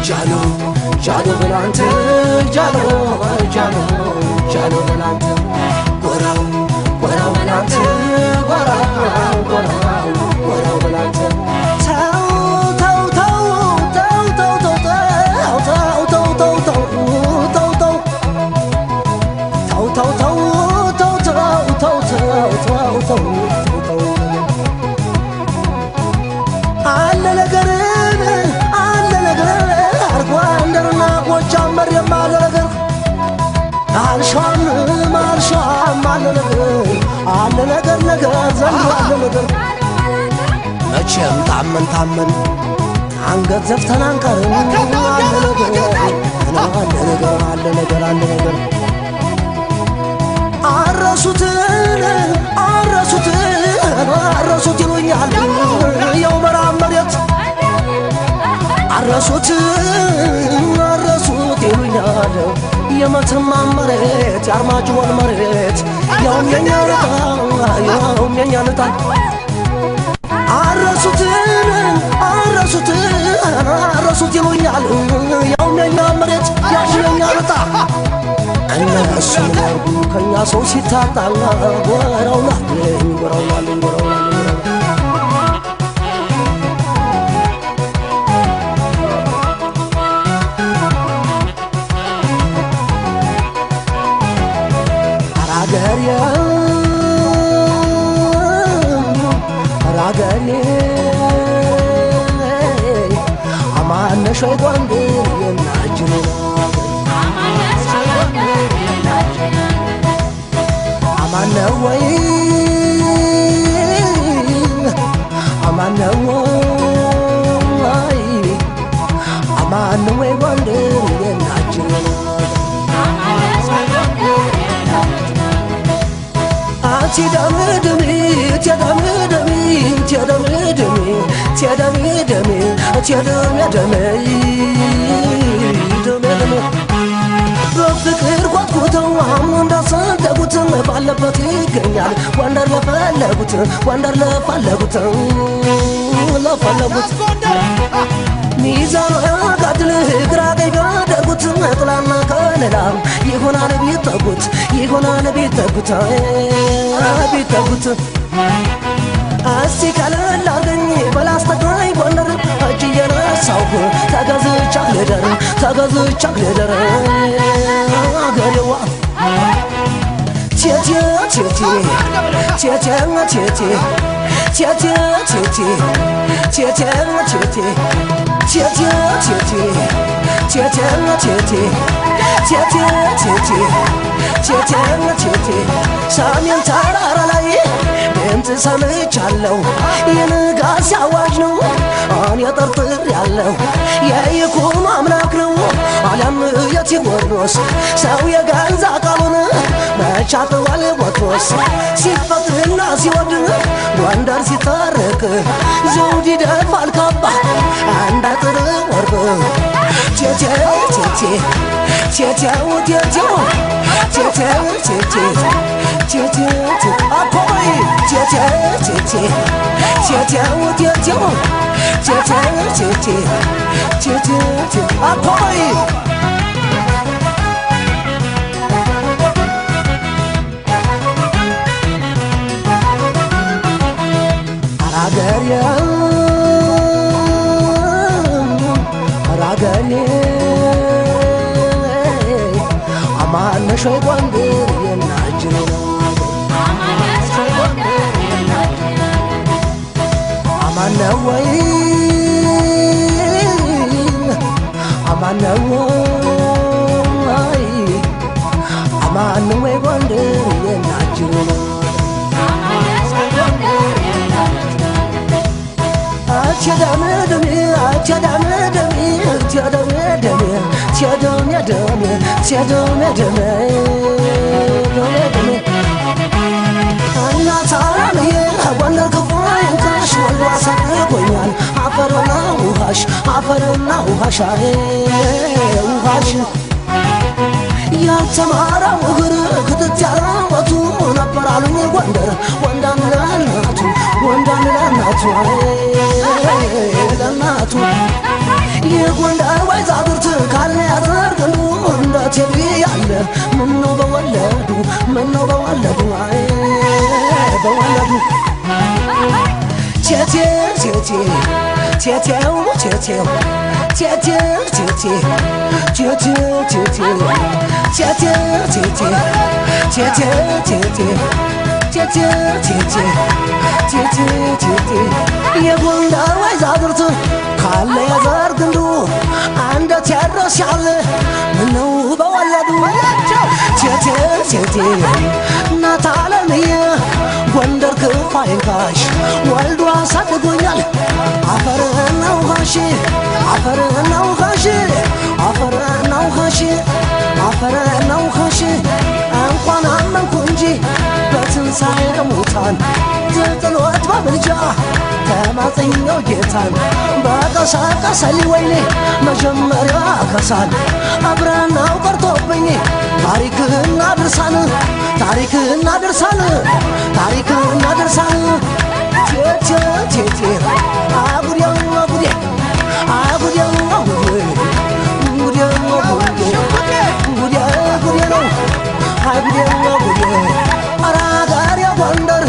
جالو جالو بلانت جالو جالو جالو بلانت وراو وراو بلانت وراو وراو وراو بلانت መቼም ታመን ታመን አንገት ዘፍተን አንቀርም አለ ነገር አረሱት ይሉኛል ያው መራመሬት አረሱት ይሉኛል የመተማ መሬት የአርማጭሆን መሬት ያውም የኛ ልጣ አረሱት ይሉኛል ያውም የኛ መሬት ያውም የኛ ልጣ እነሱ ያርጉ ከኛ ሰው ሲታጣ ወራውናለኝ شوي قندير ينعجرنا عملنا وين عملنا وين قندير ينعجرنا تدمدمي በፍቅር ጓጉተው አሁን እንዳሰደጉት ባለበት ይገኛል ወንደር ለፈለጉት ሚዛኑ ያጋድል ግራ ቀኝ ቢያደርጉት ጥላና ከለላ ይሆናል ቢጠጉት እስቲ ቀለል አርገኝ በላስተግራኝ ጎንደር እጅ እየነሳሁ ተገዝቻ ልደር አገሬዋ ቴቴ ሰሜን ተራራ ላይ ድምፅ ሰምቻለሁ የንጋት ሲያዋጅ ነው እኔ ጠርጥሬያለሁ የይኩኖ አምላክ ነው አልያም የቴዎድሮስ ሰው የገዛ ቃሉን መች አጥዋል ቦትሮስ ሲፈቅድና ሲወድ ጎንደር ሲታረቅ ዘውድ ይደፋል ካባ አንድ አጥር ወርቅ شوي قندير ينعجرنا عملنا وين عملنا قندير ينعجرنا አፈርና ውሃሽ ያልተማረው እግር ክትት ያለወቱ ነበር አሉኝ ጎንደር ወንዳን ለናቱ ለናቱ የጎንደር ወይዛዝርት ካለ ያዘርግሉ እንደ ቴሌ ያለ ምነው በወለዱ ምነው በወለዱ አይ በወለዱ ቴቴ ቴቴ ቴቴው ቴቴው ቴቴ ቴቴ ቴቴ ቴቴ ቴቴ ቴቴ ቴቴ ቴቴ ቴቴ ቴቴ ቴቴ ቴቴ የጎንደር ወይዛዝርት ካለ የዘር ግንዱ አንደ ቴዎድሮስ ያለ ምነው በወለዱ ቴቴ ቴቴ እናት ዓለምዬ ጎንደር ክፉ አይንካሽ ወልዶ አሳድጎኛል አፈርና ውሃሽ አፈርና ውሃሽ አፈርና ውሃሽ አፈርና ውሃሽ እንኳን አመንኩ እንጂ በትንሣኤ ሙታን ትጥሎት በምልጃ ተማጽኛው ጌታን በቀሰቀሰልኝ ወይኔ መጀመሪያ ከሳል አብረናው ቀርቶብኝ ታሪክና ድርሳን ታሪክና ድርሳን ታሪክና ድርሳን ቴቴ ቴቴ አጉዴ አጉዴ አጉዴ አጉዴ ጉዴ ጉዴ ጉዴ ጉዴ ነው አጉዴ ጉዴ አራጋሪ ጎንደር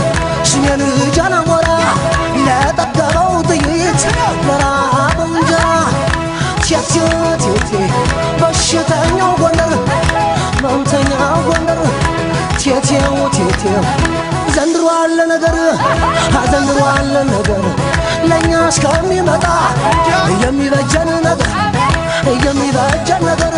ሽኔን ጃናሞራ ለጠገበው ጥይት ለራበው እንጀራ ቴቴ ቴቴ በሽተኛው ጎንደር መምተኛው ጎንደር ቴቴው ቴቴው ዘንድሮ አለ ነገር ዘንድሮ አለ ነገር ለእኛ እስከሚመጣ የሚበጀን ነገር የሚበጀን ነገር